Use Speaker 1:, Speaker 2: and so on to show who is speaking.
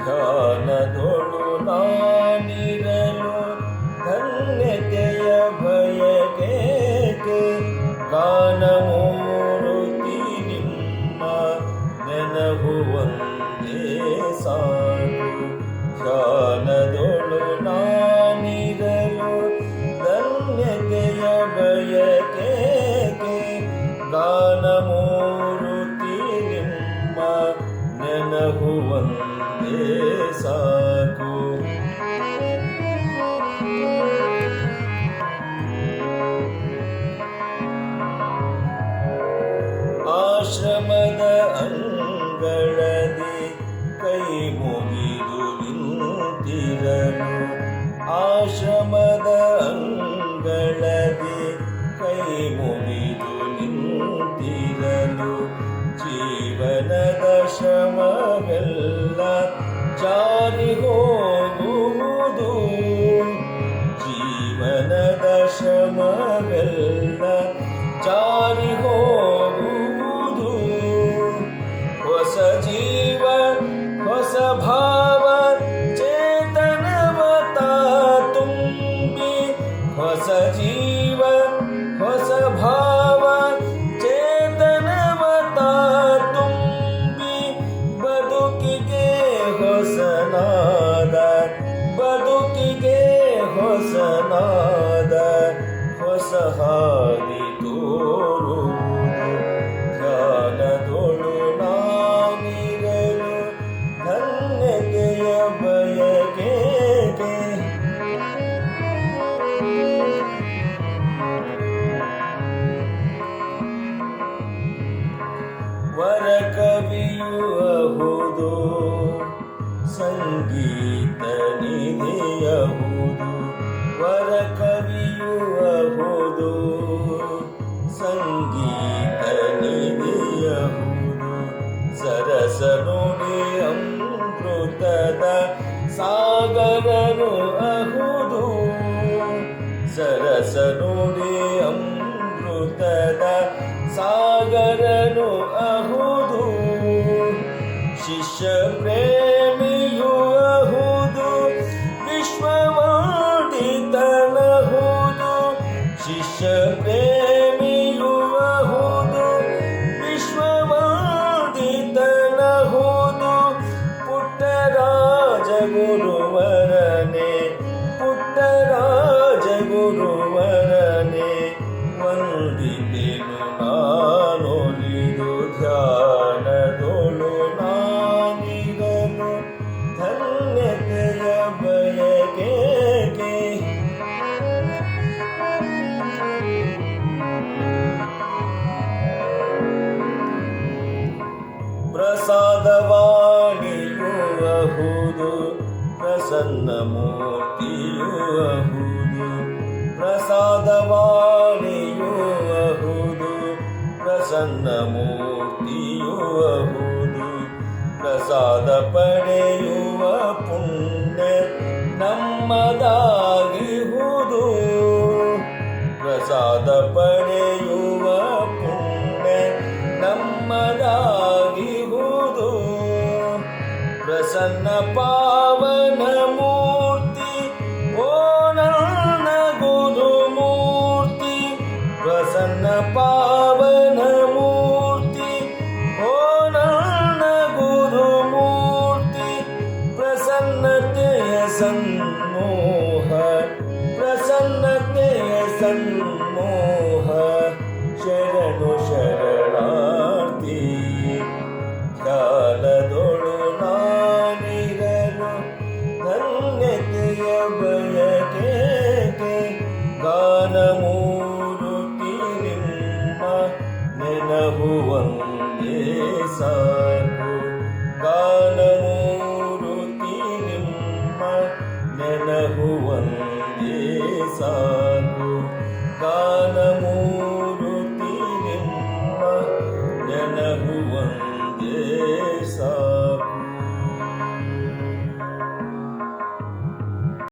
Speaker 1: ಧ್ಯಾನದೊಳು ನಾನಿರಲು ಧನ್ಯತೆಯ ಬಯಕೆಗೆ ಗಾನಮೂರುತಿ ನಿಮ್ಮ ನೆನಪು ಒಂದೇ ಸಾಕು. ಧ್ಯಾನದೊಳು ನಾನಿರಲು ಧನ್ಯತೆಯ ಬಯಕೆಗೆ ಗಾನಮೂರುತಿ ನಿಮ್ಮ ನೆನಪು ಒಂದೇ ಸಾಕು. ಆಶ್ರಮದ ಅಂಗಳದಿ ಕೈ ಮುಗಿದು ನಿಂತಿರಲು, ಆಶ್ರಮದ ಅಂಗಳದಿ ಕೈ ಮುಗಿದು ನಿಂತಿರಲು, ಜೀವನದ ಶ್ರಮವೆಲ್ಲ ಜಾರಿ ಹೋಗುವುದು, ಜೀವನದ ಶ್ರಮವೆಲ್ಲ ಜಾರಿ ಹೋಗುವುದು. ಹೊಸ ಜೀವ ಹೊಸ ಭಾವ ಚೇತನವತ ತುಂಬಿ, ಹೊಸ ಜೀವ ಹೊಸ ಭಾವ ಚೇತನವತ ತುಂಬಿ, ಬದುಕಿಗೆ ಹೊಸನಾದ, ಬದುಕಿಗೆ ಹೊಸನಾದ ಹೊಸ ಹಾದಿ ತೋರುವುದು. ಧ್ಯಾನದೊಳು ನಾನಿರಲು ಧನ್ಯತೆಯ ಬಯಕೆಗೆ ವರ ಕವಿಯುವುದು, ಸಂಗೀತ ನಿಧಿಯಹುದು, ವರ ಕವಿಯುವುದು, ಸಂಗೀತ ನಿಧಿಯಹುದು. ಸರಸ ನುಡಿ ಅಮೃತದ ಸಾಗರನು ಅಹುದು, ಸರಸ ನುಡಿ ಅಮೃತದ ಸಾಗರನು ಅಹುದು. ಶಿಷ್ಯ ಪ್ರೇಮಿಯು ಅಹುದು, ವಿಶ್ವವಂದಿತನಹುದು, ಶಿಷ್ಯ ಪ್ರೇಮಿಯು ಅಹುದು, ವಿಶ್ವವಂದಿತನಹುದು. ಪುಟ್ಟರಾಜ ಗುರುವರನೆ, ಪುಟ್ಟರಾಜ ಗುರುವರನೆ, ವಂದಿತೆನು ನಾನೊಲಿದು. ಧ್ಯಾನದೊಳು ನಾನಿರಲು ಧನ್ಯತೆಯ ಬಯಕೆಗೆ ಪ್ರಸಾದವಾಣಿಯು ಅಹುದು, ಪ್ರಸನ್ನ ಮೂರ್ತಿಯು ಅಹುದು, ಪ್ರಸಾದವಾಣಿಯು ಅಹುದು, ಪ್ರಸನ್ನ ಮೂರ್ತಿಯು ಅಹುದು. ಪ್ರಸಾದ ಪಡೆಯುವ ಪುಣ್ಯ ನಮ್ಮದಾಗಿಹುದು, ಪ್ರಸಾದ ಪಡೆಯುವ ಪುಣ್ಯ ನಮ್ಮದಾಗಿಹುದು. ಪ್ರಸನ್ನ ಪಾವನ ಮೂರ್ತಿ ಓ ನನ್ನ ಗುರುಮೂರ್ತಿ, ಪ್ರಸನ್ನ ಪಾವನ ಮೂರ್ತಿ ಓ ನನ್ನ ಗುರುಮೂರ್ತಿ. ಪ್ರಸನ್ನತೆಯ ಸನ್ಮೋಹ, ಪ್ರಸನ್ನತೆಯ ಸನ್ಮೋಹ, ಶರಣು ಶರಣಾರ್ಥಿ. ಧ್ಯಾನದೊಳು ನಾನಿರಲು ಧನ್ಯತೆಯ ಬಯಕೆಗೆ ಗಾನಮೂರುತಿ ನಿಮ್ಮ ನೆನಪು ಒಂದೇ ಸಾಕು. ಗಾನಮೂರುತಿ ನಿಮ್ಮ ನೆನಪು ಒಂದೇ ಸಾಕು.